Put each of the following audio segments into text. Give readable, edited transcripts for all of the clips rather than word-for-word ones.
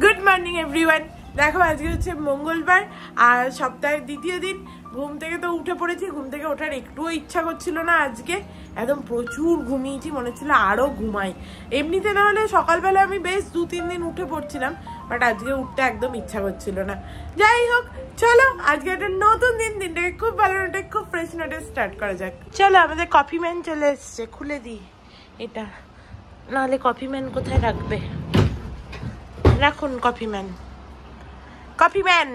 Good morning everyone. দেখো আজকে হচ্ছে মঙ্গলবার আর সপ্তাহের দ্বিতীয় দিন। ঘুম থেকে তো উঠে পড়েছি, ঘুম থেকে ওঠার একটুও ইচ্ছা করছিল না আজকে, একদম প্রচুর ঘুমিয়েছি, মনে হচ্ছিল আরও ঘুমাই। এমনিতে না হলে সকালবেলা আমি বেশ 2-3 দিন উঠে পড়ছিলাম, বাট আজকে উঠতে একদম ইচ্ছা করছিল না। যাই হোক, চলো আজকে একটা নতুন দিন, দিনটাকে খুব ভালো নোটে খুব ফ্রেশ নোটে স্টার্ট করা যাক। চলো, আমাদের কফি ম্যান চলে এসছে, খুলে দিই এটা, নাহলে কফি ম্যান কোথায় রাখবে। রাখুন কফি ম্যান, কফি ম্যান।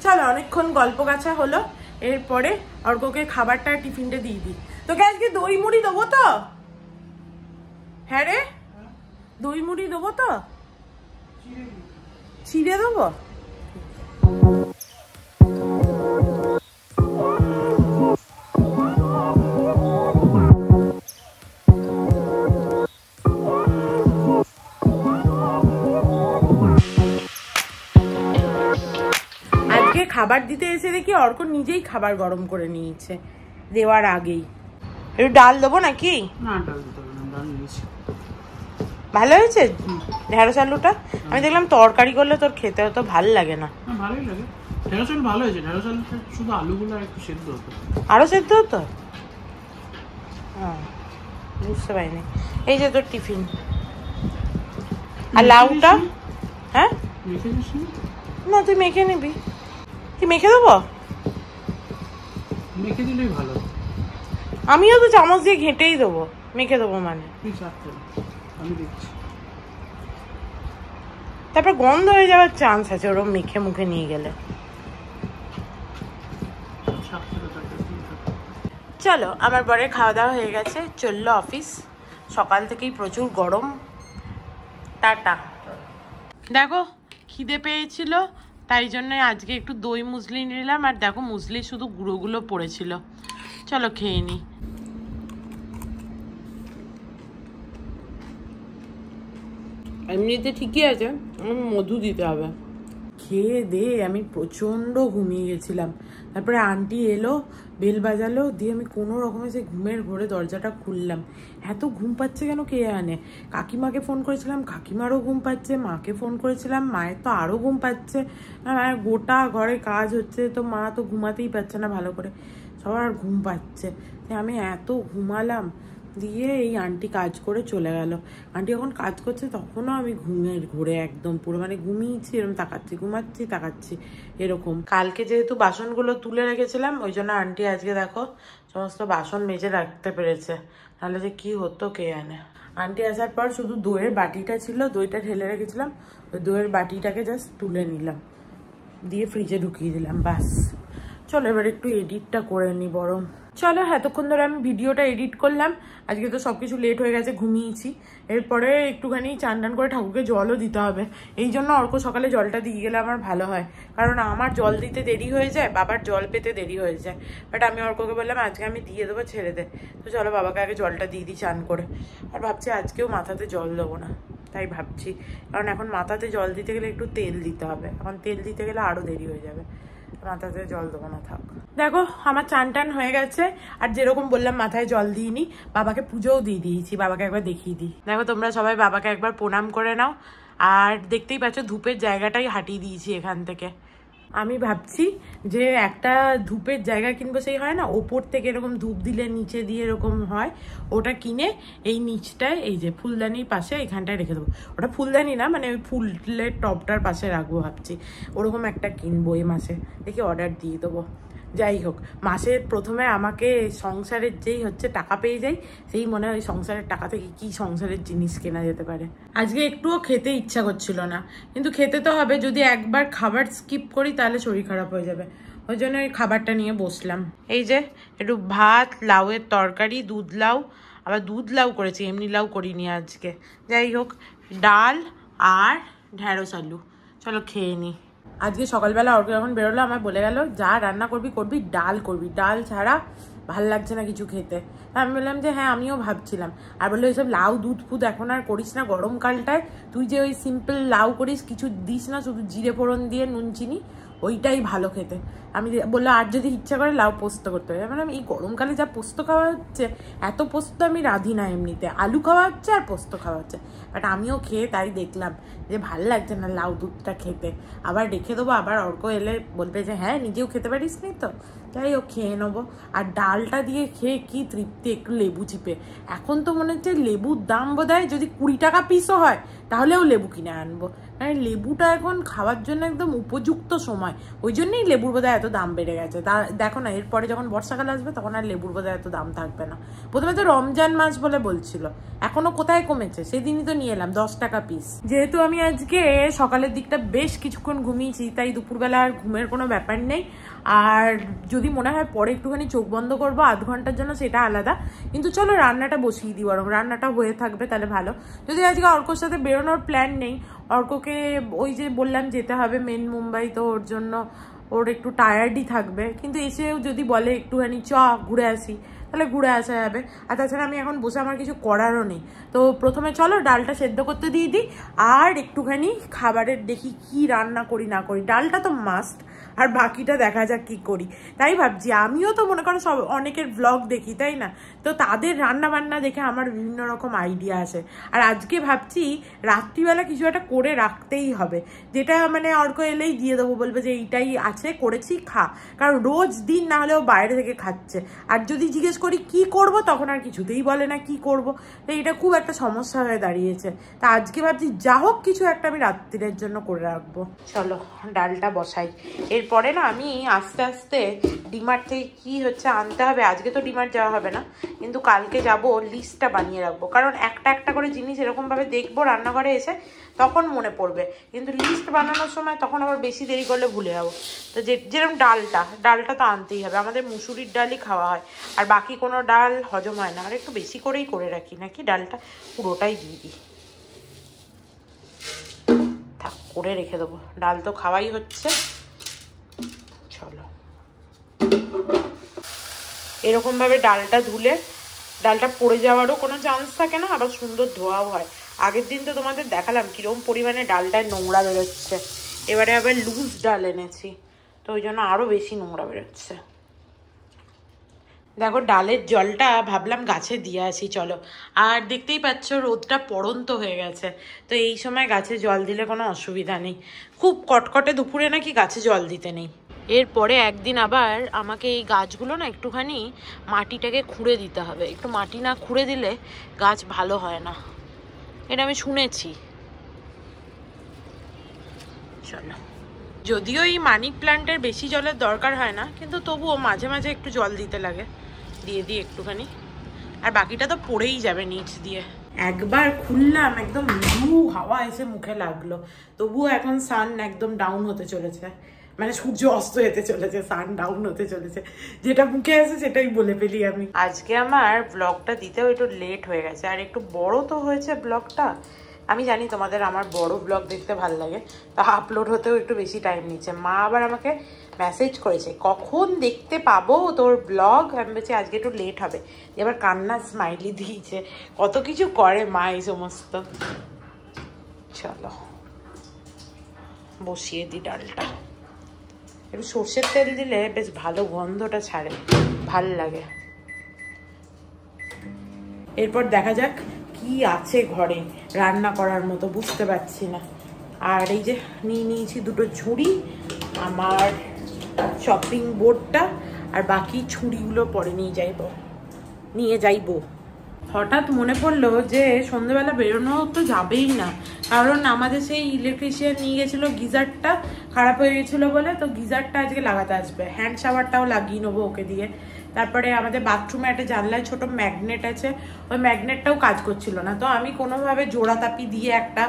চলো, অনেকক্ষণ গল্প গাছা হলো, এরপরে অর্ককে খাবারটা টিফিনটা দিয়ে দিই। তোকে আজকে দই মুড়ি দেবো তো? হ্যাঁ রে, দই মুড়ি দেবো তো? ছিঁড়ে দেবো? খাবার দিতে এসে দেখি অর্ক নিজেই খাবার গরম করে নিয়েছে দেওয়ার আগেই। একটু ডাল দেবো নাকি? না, ডাল দিতে হবে না, ডাল নিয়েছি। ভালো হয়েছে ঢেঁড়স আলুটা? আমি দেখলাম তরকারি করলে তোর খেতে হতো, ভালো লাগে না। ভালোই লাগে, ঢেঁড়স আলু ভালো হয়েছে। ঢেঁড়স আলুটা শুধু আলুগুলো একটু সেদ্ধ হতো, আরো সেদ্ধ হতো। বুঝতে পারিনি। এই যে তোর টিফিন। আর লাউটা? হ্যাঁ, মেখে দিস না, তুই মেখে নিবি। কি মেখে দেবো? মেখে দিলেই ভালো। আমিও তো চামচ দিয়ে ঘেঁটেই দেবো, মেখে দেবো মানে। আমি দেখছি, তারপর গন্ধ হয়ে যাওয়ার চান্স আছে ওরকম মেখে মুখে নিয়ে গেলে। চলো, আমার পরে খাওয়া দাওয়া হয়ে গেছে, চললো অফিস। সকাল থেকেই প্রচুর গরম। টাটা। দেখো, খিদে পেয়েছিল, তাই জন্য আজকে একটু দই মুসলি নিলাম। আর দেখো, মুসলি শুধু গুঁড়োগুলো পড়েছিল। চলো খেয়ে নিই। এমনিতে ঠিকই আছে, মধু দিতে হবে। খেয়ে দে আমি প্রচণ্ড ঘুমিয়ে গেছিলাম। তারপরে আন্টি এলো, বেল বাজালো, দিয়ে আমি কোনো রকমে সে ঘুমের ঘোরে দরজাটা খুললাম। এত ঘুম পাচ্ছে কেন কে জানে। কাকিমাকে ফোন করেছিলাম, কাকিমারও ঘুম পাচ্ছে। মাকে ফোন করেছিলাম, মায়ের তো আরও ঘুম পাচ্ছে। আর গোটা ঘরে কাজ হচ্ছে, তো মা তো ঘুমাতেই পারছে না ভালো করে, সবার ঘুম পাচ্ছে। আমি এত ঘুমালাম, দিয়ে এই আন্টি কাজ করে চলে গেল। আন্টি যখন কাজ করছে তখনও আমি ঘুমের ঘোরে একদম পুরো মানে ঘুমিয়েছি, এরকম তাকাচ্ছি, ঘুমাচ্ছি, তাকাচ্ছি এরকম। কালকে যেহেতু বাসনগুলো তুলে রেখেছিলাম, ওই জন্য আন্টি আজকে দেখো সমস্ত বাসন মেজে রাখতে পেরেছে, নাহলে যে কি হতো কে জানে। আন্টি আসার পর শুধু দইয়ের বাটিটা ছিল, দইটা ঢেলে রেখেছিলাম, ওই দইয়ের বাটিটাকে জাস্ট তুলে নিলাম, দিয়ে ফ্রিজে ঢুকিয়ে দিলাম, বাস। চলো এবার একটু এডিটটা করে নিই বরং। চলো, এতক্ষণ ধরে আমি ভিডিওটা এডিট করলাম। আজকে তো সবকিছু লেট হয়ে গেছে, ঘুমিয়েছি। এরপরে একটুখানি চান টান করে ঠাকুরকে জলও দিতে হবে। এই জন্য অর্ক সকালে জলটা দিয়ে গেলে আমার ভালো হয়, কারণ আমার জল দিতে দেরি হয়ে যায়, বাবার জল পেতে দেরি হয়ে যায়। বাট আমি অর্ককে বললাম আজকে আমি দিয়ে দেবো, ছেড়ে দে। তো চলো বাবাকে আগে জলটা দিয়ে দিই চান করে। আর ভাবছি আজকেও মাথাতে জল দেবো না, তাই ভাবছি, কারণ এখন মাথাতে জল দিতে গেলে একটু তেল দিতে হবে, এখন তেল দিতে গেলে আরও দেরি হয়ে যাবে। মাথাতে জল দেবো না, থাক। দেখো আমার চান টান হয়ে গেছে, আর যেরকম বললাম মাথায় জল দিইনি, বাবাকে পুজোও দিয়ে দিয়েছি। বাবাকে একবার দেখিয়ে দিই। দেখো তোমরা সবাই বাবাকে একবার প্রণাম করে নাও। আর দেখতেই পাচ্ছ ধূপের জায়গাটাই হাঁটিয়ে দিয়েছি এখান থেকে। আমি ভাবছি যে একটা ধূপের জায়গা কিনবো, সেই হয় না ওপর থেকে এরকম ধূপ দিলে নিচে দিয়ে এরকম হয়, ওটা কিনে এই নিচটায় এই যে ফুলদানির পাশে এখানটায় রেখে দেবো। ওটা ফুলদানি না, মানে ওই ফুলের টবটার পাশে রাখবো ভাবছি, ওরকম একটা কিনবো এই মাসে, দেখি অর্ডার দিয়ে দেবো। যাই হোক, মাসের প্রথমে আমাকে সংসারের যেই হচ্ছে টাকা পেয়ে যাই, সেই মনে হয় সংসারের টাকা থেকে কি সংসারের জিনিস কেনা যেতে পারে। আজকে একটুও খেতে ইচ্ছা করছিল না, কিন্তু খেতে তো হবে, যদি একবার খাবার স্কিপ করি তাহলে শরীর খারাপ হয়ে যাবে। ওই জন্য ওই খাবারটা নিয়ে বসলাম। এই যে একটু ভাত, লাউয়ের তরকারি, দুধ লাউ, আবার দুধ লাউ করেছি, এমনি লাউ করিনি আজকে। যাই হোক, ডাল আর ঢেঁড়স আলু। চলো খেয়ে নিই। আজকে সকালবেলা অর্ক যখন বেরোলো আমার বলে গেল, যা রান্না করবি করবি, ডাল করবি, ডাল ছাড়া ভাল লাগছে না কিছু খেতে। আমি বললাম যে হ্যাঁ আমিও ভাবছিলাম। আর বললো ওইসব লাউ দুধ ফুদ এখন আর করিস না গরমকালটায়, তুই যে ওই সিম্পল লাউ করিস, কিছু দিস না, শুধু জিরে ফোড়ন দিয়ে নুন চিনি, ওইটাই ভালো খেতে। আমি বললো আর যদি ইচ্ছা করে লাউ পোস্ত করতে হবে। মানে এই গরমকালে যা পোস্ত খাওয়া হচ্ছে, এত পোস্ত আমি রাঁধি না এমনিতে, আলু খাওয়া হচ্ছে আর পোস্ত খাওয়া হচ্ছে। বাট আমিও খেয়ে তাই দেখলাম যে ভাল লাগছে না লাউ দুধটা খেতে। আবার রেখে দেবো, আবার অর্ক এলে বলবে যে হ্যাঁ নিজেও খেতে পারিস নি তো, যাই হোক খেয়ে নেবো। আর ডালটা দিয়ে খেয়ে কি তৃপ্তি, একটু লেবু চিপে। এখন তো মনে হচ্ছে লেবুর দাম বোধহয় যদি 20 টাকা পিসও হয় তাহলেও লেবু কিনে আনবো। মানে লেবুটা এখন খাওয়ার জন্য একদম উপযুক্ত সময়, ওই জন্যই লেবুর বোধহয় এত দাম বেড়ে গেছে। তা দেখো না, এরপরে যখন বর্ষাকাল আসবে তখন আর লেবুর বোধহয় এত দাম থাকবে না। প্রথমে তো রমজান মাস বলে বলছিল, এখনো কোথায় কমেছে, সেদিনই তো নিয়ে এলাম 10 টাকা পিস। যেহেতু আমি আজকে সকালের দিকটা বেশ কিছুক্ষণ ঘুমিয়েছি, তাই দুপুরবেলা আর ঘুমের কোনো ব্যাপার নেই। আর যদি মনে হয় পরে একটুখানি চোখ বন্ধ করবো 1/2 ঘন্টার জন্য, সেটা আলাদা। কিন্তু চলো রান্নাটা বসিয়ে দিই, বরং রান্নাটা হয়ে থাকবে তাহলে ভালো। যদি আজকে অর্কর সাথে বেরোনোর প্ল্যান নেই, অর্ককে ওই যে বললাম যেতে হবে মেন মুম্বাই, তো ওর জন্য ওর একটু টায়ার্ডই থাকবে। কিন্তু এসেও যদি বলে একটুখানি চ ঘুরে আসি, তাহলে ঘুরে আসা যাবে। আর তাছাড়া আমি এখন বসে আমার কিছু করারও নেই। তো প্রথমে চলো ডালটা সেদ্ধ করতে দিয়ে দিই, আর একটুখানি খাবারের দেখি কি রান্না করি না করি। ডালটা তো মাস্ট, আর বাকিটা দেখা যাক কি করি। তাই ভাবছি, আমিও তো মনে করো সব অনেকের ব্লগ দেখি, তাই না? তো তাদের রান্না বান্না দেখে আমার বিভিন্ন রকম আইডিয়া আসে। আর আজকে ভাবছি রাত্রিবেলা কিছু একটা করে রাখতেই হবে, যেটা মানে অর্ক এলেই দিয়ে দেবো, বলবে যে এইটাই আছে করেছি খা। কারণ রোজ দিন না হলেও বাইরে থেকে খাচ্ছে, আর যদি জিজ্ঞেস করি কি করব তখন আর কিছুতেই বলে না কি করব। তো এটা খুব একটা সমস্যা হয়ে দাঁড়িয়েছে। তা আজকে ভাবছি যা হোক কিছু একটা আমি রাত্রির জন্য করে রাখবো। চলো ডালটা বসাই। এরপরে না আমি আস্তে আস্তে ডিমার্ট থেকে কি হচ্ছে আনতে হবে। আজকে তো ডিমার্ট যাওয়া হবে না, কিন্তু কালকে যাব, লিস্টটা বানিয়ে রাখবো। কারণ একটা একটা করে জিনিস এরকমভাবে দেখবো রান্নাঘরে এসে, তখন মনে পড়বে। কিন্তু লিস্ট বানানোর সময় তখন আবার বেশি দেরি করলে ভুলে যাবো। তো যেরকম ডালটা তো আনতেই হবে, আমাদের মুসুরির ডালই খাওয়া হয়, আর বাকি কোনো ডাল হজম হয় না। আর একটু বেশি করেই করে রাখি নাকি, ডালটা পুরোটাই দিয়ে দিই, থাক করে রেখে দেবো। ডাল তো খাওয়াই হচ্ছে। চলো এরকমভাবে ডালটা ধুলে ডালটা পড়ে যাওয়ারও কোনো চান্স থাকে না, আবার সুন্দর ধোয়াও হয়। আগের দিন তো তোমাদের দেখালাম কিরকম পরিমাণে ডালটায় নোংরা বেরোচ্ছে, এবারে আবার লুজ ডাল এনেছি, তো ওই জন্য আরও বেশি নোংরা বেরোচ্ছে। দেখো ডালের জলটা ভাবলাম গাছে দিয়ে আসি, চলো। আর দেখতেই পাচ্ছ রোদটা পড়ন্ত হয়ে গেছে, তো এই সময় গাছে জল দিলে কোনো অসুবিধা নেই। খুব কটকটে দুপুরে নাকি গাছে জল দিতে নেই। এরপরে একদিন আবার আমাকে এই গাছগুলো না একটুখানি মাটিটাকে খুঁড়ে দিতে হবে। একটু মাটি না খুঁড়ে দিলে গাছ ভালো হয় না, এটা আমি শুনেছি। চলো, যদিও এই মানি প্ল্যান্টের বেশি জলের দরকার হয় না, কিন্তু তবুও মাঝে মাঝে একটু জল দিতে লাগে, দিয়ে দিই একটুখানি। আর বাকিটা তো পড়েই যাবে নিচ দিয়ে। একবার খুললাম, একদম মৃদু হাওয়া এসে মুখে লাগলো, তবুও এখন সান একদম ডাউন হতে চলেছে, মানে সূর্য অস্ত হতে চলেছে, সান ডাউন হতে চলেছে। যেটা মুখে আসে সেটাই বলে ফেলি আমি। আজকে আমার ব্লগটা দিতেও একটু লেট হয়ে গেছে, আর একটু বড় তো হয়েছে ব্লগটা। আমি জানি তোমাদের আমার বড় ব্লগ দেখতে ভালো লাগে, তা আপলোড হতেও একটু বেশি টাইম নিচ্ছে। মা আবার আমাকে মেসেজ করেছে কখন দেখতে পাবো তোর ব্লগ। আমি বলছি আজকে একটু লেট হবে, এবার কান্না স্মাইলি দিয়েছে। কত কিছু করে মা এই সমস্ত। চলো বসিয়ে দিই ডালটা। একটু সর্ষের তেল দিলে বেশ ভালো গন্ধটা ছাড়ে, ভাল লাগে। এরপর দেখা যাক কি আছে ঘরে রান্না করার মতো, বুঝতে পারছি না। আর এই যে নিয়ে নিয়েছি দুটো ঝুড়ি, আমার শপিং বোর্ডটা, আর বাকি ছুরিগুলো পরে নিয়ে যাইবো। হঠাৎ মনে পড়লো যে সন্ধ্যেবেলা বেরোনো তো যাবেই না, কারণ আমাদের সেই ইলেকট্রিশিয়ান নিয়ে গেছিলো গিজারটা খারাপ হয়ে গেছিলো বলে, তো গিজারটা আজকে লাগাতে আসবে। হ্যান্ড শাওয়ারটাও লাগিয়ে নেবো ওকে দিয়ে। তারপরে আমাদের বাথরুমে একটা জানলায় ছোট ম্যাগনেট আছে, ওই ম্যাগনেটটাও কাজ করছিল না, তো আমি কোনোভাবে জোড়া তাপি দিয়ে একটা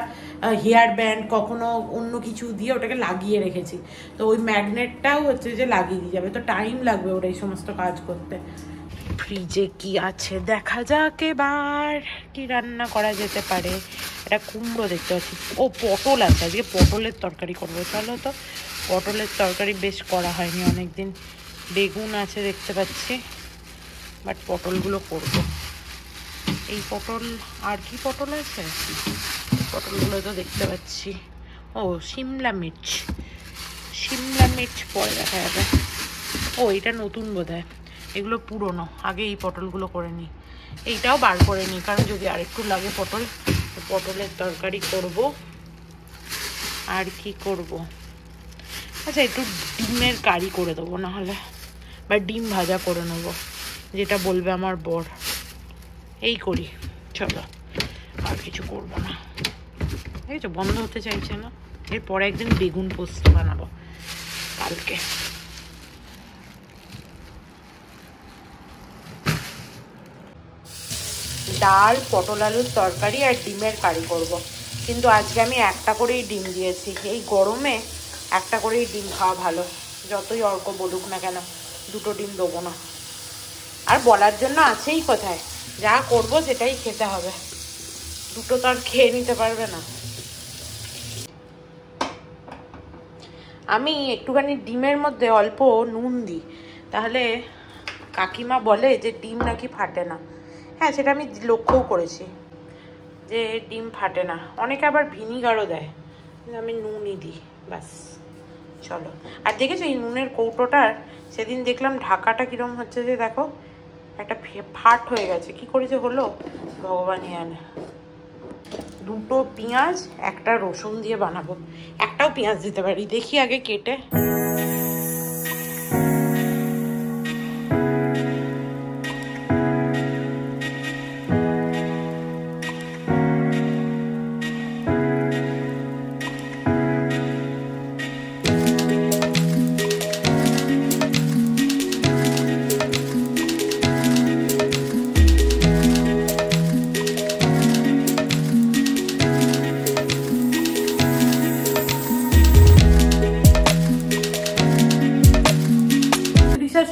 হেয়ার ব্যান্ড কখনো অন্য কিছু দিয়ে ওটাকে লাগিয়ে রেখেছি। তো ওই ম্যাগনেটটাও হচ্ছে যে লাগিয়ে দিয়ে যাবে, তো টাইম লাগবে ওর এই সমস্ত কাজ করতে। ফ্রিজে কি আছে দেখা যাক, এবার কি রান্না করা যেতে পারে। এটা কুমড়ো দেখতে পাচ্ছি, ও পটল আছে, আজকে পটলের তরকারি করবো। চলো তো, পটলের তরকারি বেশ করা হয়নি অনেকদিন। বেগুন আছে দেখতে পাচ্ছি, বাট পটলগুলো করব। এই পটল, আর কি পটল আছে, পটলগুলো তো দেখতে পাচ্ছি। ও শিমলা মির্চ, শিমলা মির্চ পরে দেখা যাবে। ও এটা নতুন বোধহয়, এগুলো পুরনো, আগে এই পটলগুলো করে নিই। এইটাও বার করে নিই, কারণ যদি আরেকটু লাগে পটল, পটলের তরকারি করব। আর কি করব, আচ্ছা একটু ডিমের কারি করে দেবো না হলে, বা ডিম ভাজা করে নেবো, যেটা বলবে আমার বর। এই করি, চলো আর কিছু করবো না। ঠিক আছে, বন্ধ হতে চাইছে না। এরপরে একদিন বেগুন পোস্ত বানাবো কালকে। ডাল, পটল আলুর তরকারি আর ডিমের কারি করব। কিন্তু আজকে আমি একটা করেই ডিম দিয়েছি। এই গরমে একটা করেই ডিম খাওয়া ভালো, যতই অর্ক বলুক না কেন, দুটো ডিম দেবো না। আর বলার জন্য আছেই কোথায়, যা করব সেটাই খেতে হবে, দুটো তো আর খেয়ে নিতে পারবে না। আমি একটুখানি ডিমের মধ্যে অল্প নুন দিই, তাহলে কাকিমা বলে যে ডিম নাকি ফাটে না। হ্যাঁ, সেটা আমি লক্ষ্যও করেছি যে ডিম ফাটে না। অনেকে আবার ভিনিগারও দেয়, আমি নুনই দিই ব্যাস। চলো, আর দেখেছো এই নুনের কৌটোটার সেদিন দেখলাম ঢাকাটা কিরম হচ্ছে, যে দেখো একটা ফাট হয়ে গেছে, কি করে যে হলো ভগবানই জানে। দুটো পেঁয়াজ, একটা রসুন দিয়ে বানাবো। একটাও পেঁয়াজ দিতে পারি, দেখি আগে কেটে।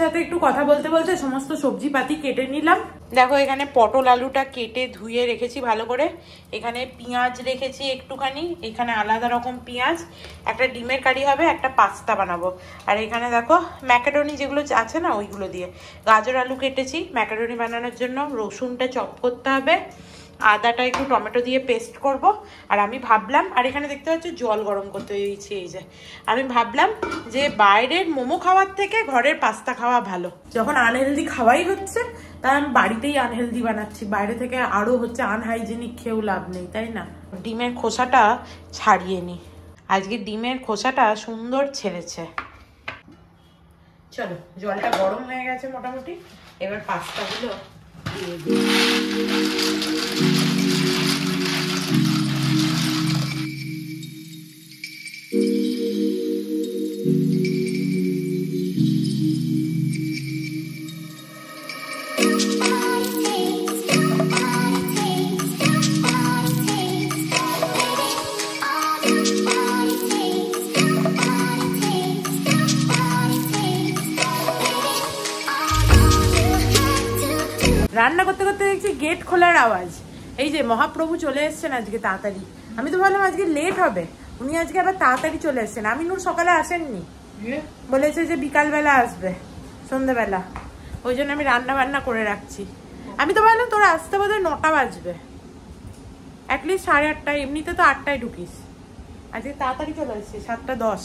সাথে একটু কথা বলতে বলতে সমস্ত সবজি পাতি কেটে নিলাম। দেখো এখানে পটল আলুটা কেটে ধুয়ে রেখেছি ভালো করে, এখানে পেঁয়াজ রেখেছি একটুখানি, এখানে আলাদা রকম পেঁয়াজ, একটা ডিমের কারি হবে, একটা পাস্তা বানাবো। আর এখানে দেখো ম্যাকারনি যেগুলো আছে না, ওইগুলো দিয়ে গাজর আলু কেটেছি ম্যাকারনি বানানোর জন্য। রসুনটা চপ করতে হবে, আদাটা একটু টমেটো দিয়ে পেস্ট করব। আর আমি ভাবলাম, আর এখানে দেখতে পাচ্ছ জল গরম করতে দিয়েছি, এই যে আমি ভাবলাম যে বাইরের মোমো খাওয়ার থেকে ঘরের পাস্তা খাওয়া ভালো। যখন আনহেলদি খাওয়াই হচ্ছে, তাই আমি বাড়িতেই আনহেলদি বানাচ্ছি, বাইরে থেকে আরও হচ্ছে আনহাইজেনিক, খেয়েও লাভ নেই, তাই না। ডিমের খোসাটা ছাড়িয়ে নি, আজকে ডিমের খোসাটা সুন্দর ছেড়েছে। চলো, জলটা গরম হয়ে গেছে মোটামুটি, এবার পাস্তাগুলো দিয়ে দিই। রান্না করতে করতে দেখছি গেট খোলার আওয়াজ, এই যে মহাপ্রভু চলে এসছেন আজকে তাড়াতাড়ি। আমি তো ভাবলাম আজকে লেট হবে, উনি আজকে আবার তাড়াতাড়ি চলে এসছেন। আমিনুর সকালে আসেননি, বলেছে যে বিকালবেলা আসবে, সন্ধ্যেবেলা, ওই জন্য আমি রান্না বান্না করে রাখছি। আমি তো ভাবলাম তোরা আসতে বোধহয় 9টা বাজবে, অ্যাটলিস্ট 8:30, এমনিতে তো 8টায় ঢুকিস, আজকে তাড়াতাড়ি চলে এসছি, 7:10।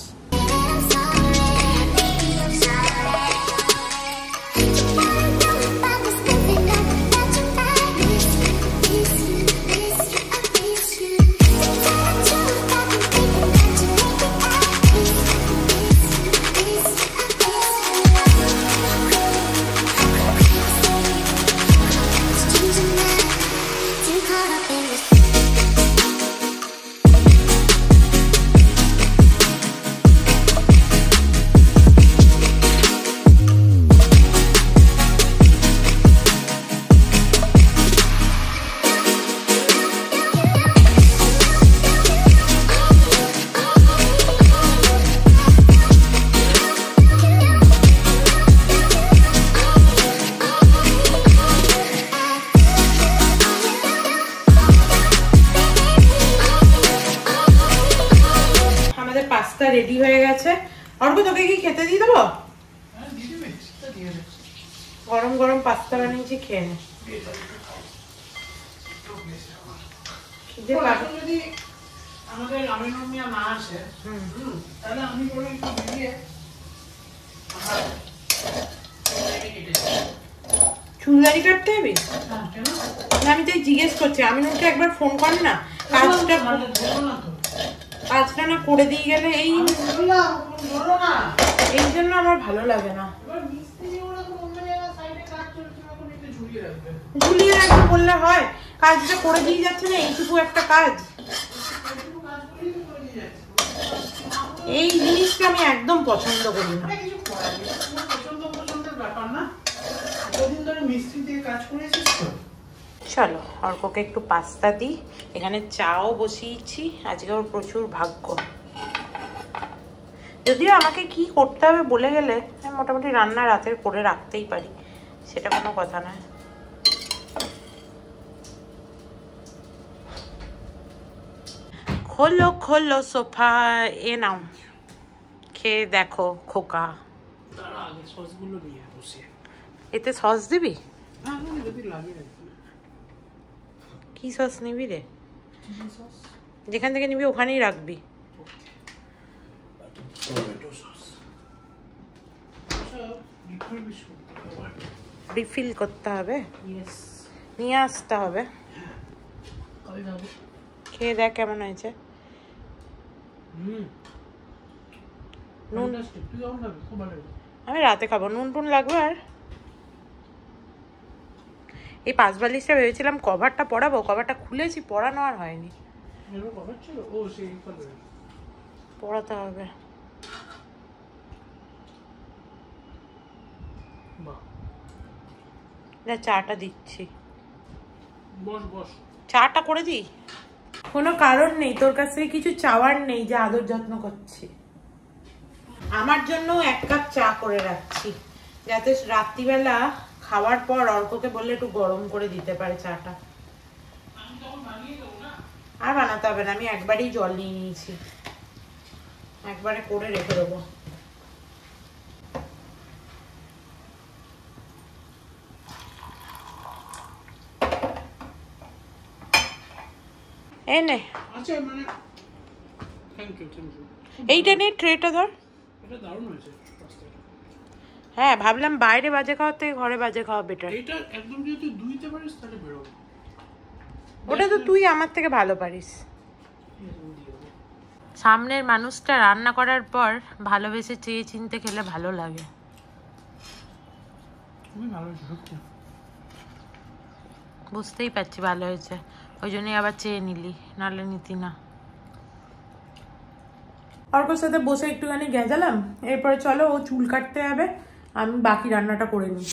পাস্তা রেডি হয়ে গেছে। অর্ক, তোকে কি খেতে দিয়ে দেবো? গরম গরম পাস্তা বানিয়েছি, খেয়ে নে। আমাদের আমিনুর মিয়া না আসে তাহলে আমি করে একটু বেরিয়ে চুল দাড়ি কাটতে হবে? আমি তাই জিজ্ঞেস করছি, আমিনুরকে একবার ফোন কর না, কাজটা না করে দিয়ে গেলে এই জন্য আমার ভালো লাগে না। ঝুলিয়ে রাখবে বললে হয়? কাজটা করে দিয়ে যাচ্ছে না, এইটুকু একটা কাজ। এই জিনিসটা আমি একদম পছন্দ করি না। চলো অর্ককে একটু পাস্তা দিই, এখানে চাও বসিয়েছি, আজকে ওর প্রচুর ভাগ্য। যদিও আমাকে কি করতে হবে বলে গেলে আমি মোটামুটি রান্না রাতের করে রাখতেই পারি, সেটা কোনো কথা নয়। খোলো খোলো সোফা, এ নাও খেয়ে দেখো খোকা। এতে সস দিবি? কি সস নিবি রে? যেখান থেকে নিবি ওখানেই রাখবি। রিফিল করতে হবে, নিয়ে আসতে হবে। খেয়ে দেখ কেমন হয়েছে। নুন আমি রাতে খাবো, নুন টুন লাগবে। আর এই 5 বালিশটা ভেবেছিলাম কভারটা পরাবো, কভারটা খুলেছি, পরানো আর হয়নি। পরাতে হবে। চাটা দিচ্ছি, চাটা করে দিই। কোনো কারণ নেই, তোর কাছ থেকে কিছু চাওয়ার নেই, যে আদর যত্ন করছি। আমার জন্য 1 কাপ চা করে রাখছি, যাতে রাত্রিবেলা খাওয়ার পর অর্ককে বললে একটু গরম করে দিতে পারে চাটা। আর বানাতে হবে না, আমি একবারই জল নিয়ে নিয়েছি, একবারে করে রেখে দেবো। এনে এইটা নে, ট্রেটা ধর। হ্যাঁ ভাবলাম বাইরে বাজে খাওয়ার থেকে ঘরে বাজে খাওয়া বেটার। এটা একদম যদি তুই ধুইতে পারিস তাহলে বেরো। ওটা তো তুই আমার থেকে ভালো পারিস। সামনের মানুষটা রান্না করার পর ভালোবেসে চেয়ে চিনতে খেলে ভালো লাগে। বুঝতেই পারছি ভালো হয়েছে, ওই জন্যই আবার চেয়ে নিলি, নাহলে নিতি না। অর্কর সাথে বসে একটুখানি গেজালাম, এরপরে চলো ও চুল কাটতে যাবে, আমি বাকি রান্নাটা করে নিই।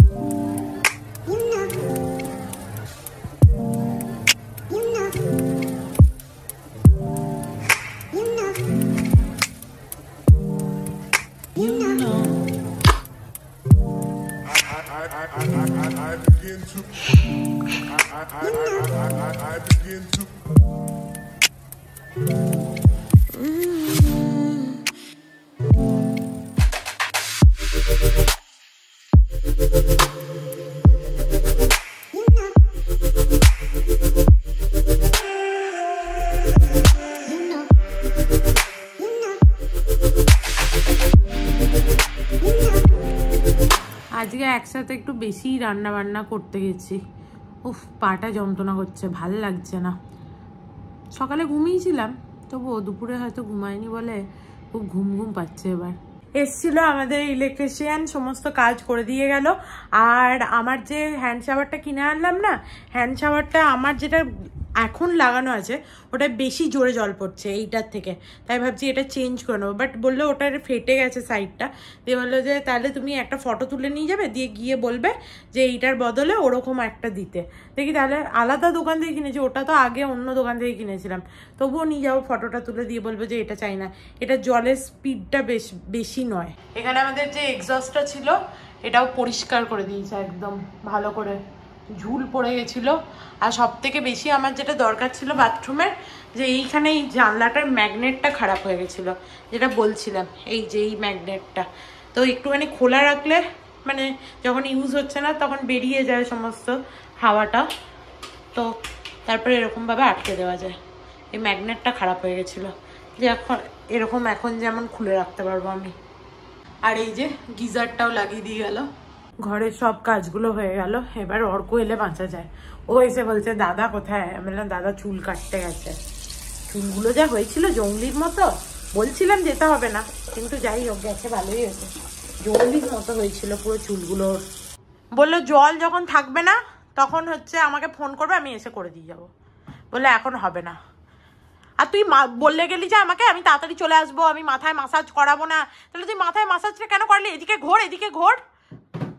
আজকে একসাথে একটু বেশি রান্না বান্না করতে গেছি, উফ পাটা যন্ত্রণা করছে, ভাল লাগছে না। সকালে ঘুমিয়েছিলাম, তবুও দুপুরে হয়তো ঘুমায়নি বলে খুব ঘুম ঘুম পাচ্ছে। এবার এসছিল আমাদের ইলেকট্রিশিয়ান, সমস্ত কাজ করে দিয়ে গেল। আর আমার যে হ্যান্ড শাওয়ারটা কিনে আনলাম না, হ্যান্ড শাওয়ারটা আমার যেটা এখন লাগানো আছে ওটা বেশি জোরে জল পড়ছে এইটার থেকে, তাই ভাবছি এটা চেঞ্জ করে নেবো। বাট বললো ওটার ফেটে গেছে সাইডটা, দিয়ে বললো যে তাহলে তুমি একটা ফটো তুলে নিয়ে যাবে, দিয়ে গিয়ে বলবে যে এইটার বদলে ওরকম একটা দিতে। দেখি তাহলে আলাদা দোকান থেকে কিনেছি, ওটা তো আগে অন্য দোকান থেকে কিনেছিলাম, তবুও নিয়ে যাবো, ফটোটা তুলে দিয়ে বলবো যে এটা চাই না, এটা জলের স্পিডটা বেশি নয়। এখানে আমাদের যে এক্সস্টটা ছিল এটাও পরিষ্কার করে দিয়েছে একদম ভালো করে, ঝুল পড়ে গেছিলো। আর সব থেকে বেশি আমার যেটা দরকার ছিল বাথরুমের, যে এইখানে এই জানলাটার ম্যাগনেটটা খারাপ হয়ে গেছিলো, যেটা বলছিলাম, এই যে এই ম্যাগনেটটা, তো একটুখানি খোলা রাখলে মানে যখন ইউজ হচ্ছে না তখন বেরিয়ে যায় সমস্ত হাওয়াটা, তো তারপরে এরকমভাবে আটকে দেওয়া যায়। এই ম্যাগনেটটা খারাপ হয়ে গেছিলো, যে এখন যেমন খুলে রাখতে পারবো আমি। আর এই যে গিজারটাও লাগিয়ে দিয়ে গেল। ঘরের সব কাজগুলো হয়ে গেল, এবার অর্ক এলে বাঁচা যায়। ও এসে বলছে দাদা কোথায়? আমি বললাম দাদা চুল কাটতে গেছে। চুলগুলো যা হয়েছিল জঙ্গলির মতো, বলছিলাম যেতে হবে না, কিন্তু যাই হোক গেছে, ভালোই হয়েছে। জঙ্গলির মতো হয়েছিল পুরো চুলগুলো। বললো জল যখন থাকবে না তখন হচ্ছে আমাকে ফোন করবে, আমি এসে করে দিয়ে যাবো। বললে এখন হবে না। আর তুই বললে গেলি যে আমাকে আমি তাড়াতাড়ি চলে আসবো, আমি মাথায় মাসাজ করাবো না। তাহলে তুই মাথায় মাসাজটা কেন করলি? এদিকে ঘোর, এদিকে ঘোর,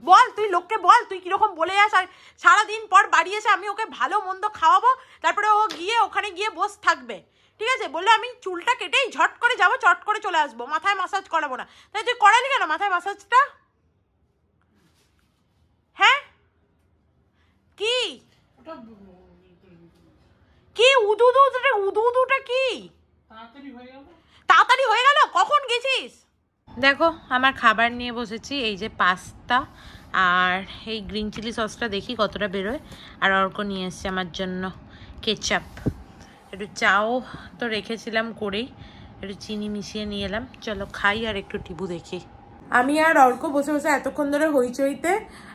বল তুই লোককে বল তুই কিরকম বলে যাস। আর সারাদিন পর বাড়ি এসে আমি ওকে ভালো মন্দ খাওয়াবো, তারপরে ও গিয়ে ওখানে গিয়ে বস থাকবে, ঠিক আছে? বললে আমি চুলটা কেটেই ঝট করে যাবো, চট করে চলে আসবো, মাথায় মাসাজ করাবো না। তাই তুই করালি কেন মাথায় মাসাজটা? হ্যাঁ কি কি উদুটা কি? তাড়াতাড়ি হয়ে গেল? কখন গেছিস? দেখো আমার খাবার নিয়ে বসেছি, এই যে পাস্তা আর এই গ্রিন চিলি সসটা দেখি কতটা বেরোয়। আর অর্ক নিয়ে এসছে আমার জন্য কেচাপ। একটু চাও তো রেখেছিলাম করেই, একটু চিনি মিশিয়ে নিয়ে এলাম। চলো খাই আর একটু টিভি দেখি। আমি আর অর্ক বসে বসে এতক্ষণ ধরে হইচইতে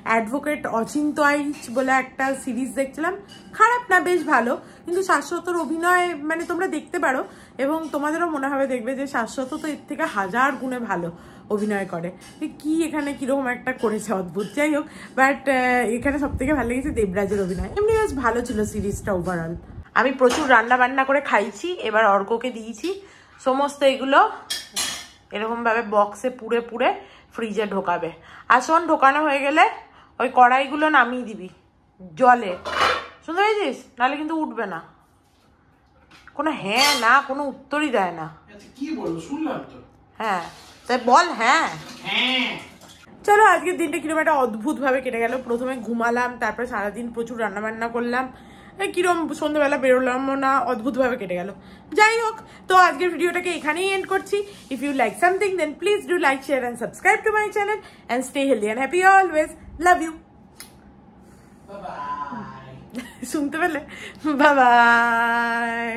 অ্যাডভোকেট অচিন্ত আইচ বলে একটা সিরিজ দেখছিলাম। খারাপ না, বেশ ভালো, কিন্তু শাশ্বতর অভিনয় মানে তোমরা দেখতে পারো এবং তোমাদেরও মনে হবে দেখবে যে শাশ্বত তো এর থেকে 1000 গুণে ভালো অভিনয় করে। কি এখানে কিরকম একটা করেছে অদ্ভুত, যাই হোক। বাট এখানে সব থেকে ভালো লেগেছে দেবরাজের অভিনয়। এমনি বেশ ভালো ছিল সিরিজটা ওভারঅল। আমি প্রচুর রান্না বান্না করে খাইছি, এবার অর্ককে দিয়েছি সমস্ত এগুলো এরকমভাবে বক্সে পুড়ে পুড়ে ফ্রিজে ঢোকাবে। আর শোন, ঢোকানো হয়ে গেলে ওই কড়াইগুলো নামিয়ে দিবি জলে, শুনতে পেয়েছিস? নাহলে কিন্তু উঠবে না। কোনো হ্যাঁ না, কোনো উত্তরই দেয় না। কি বলবো, শুনলাম তো। হ্যাঁ তাই বল হ্যাঁ। হ্যাঁ চলো আজকের দিনটা কিরকম একটা অদ্ভুতভাবে কেটে গেল। প্রথমে ঘুমালাম, তারপরে সারাদিন প্রচুর রান্নাবান্না করলাম, কিরম সন্ধ্যেবেলা বেরোলামও না, অদ্ভুতভাবে কেটে গেল। যাই হোক, তো আজকের ভিডিওটাকে এখানেই এন্ড করছি। If you like something then please do like, share and subscribe to my channel and stay healthy and happy always. Love you. শুনতে পেলে? Bye by.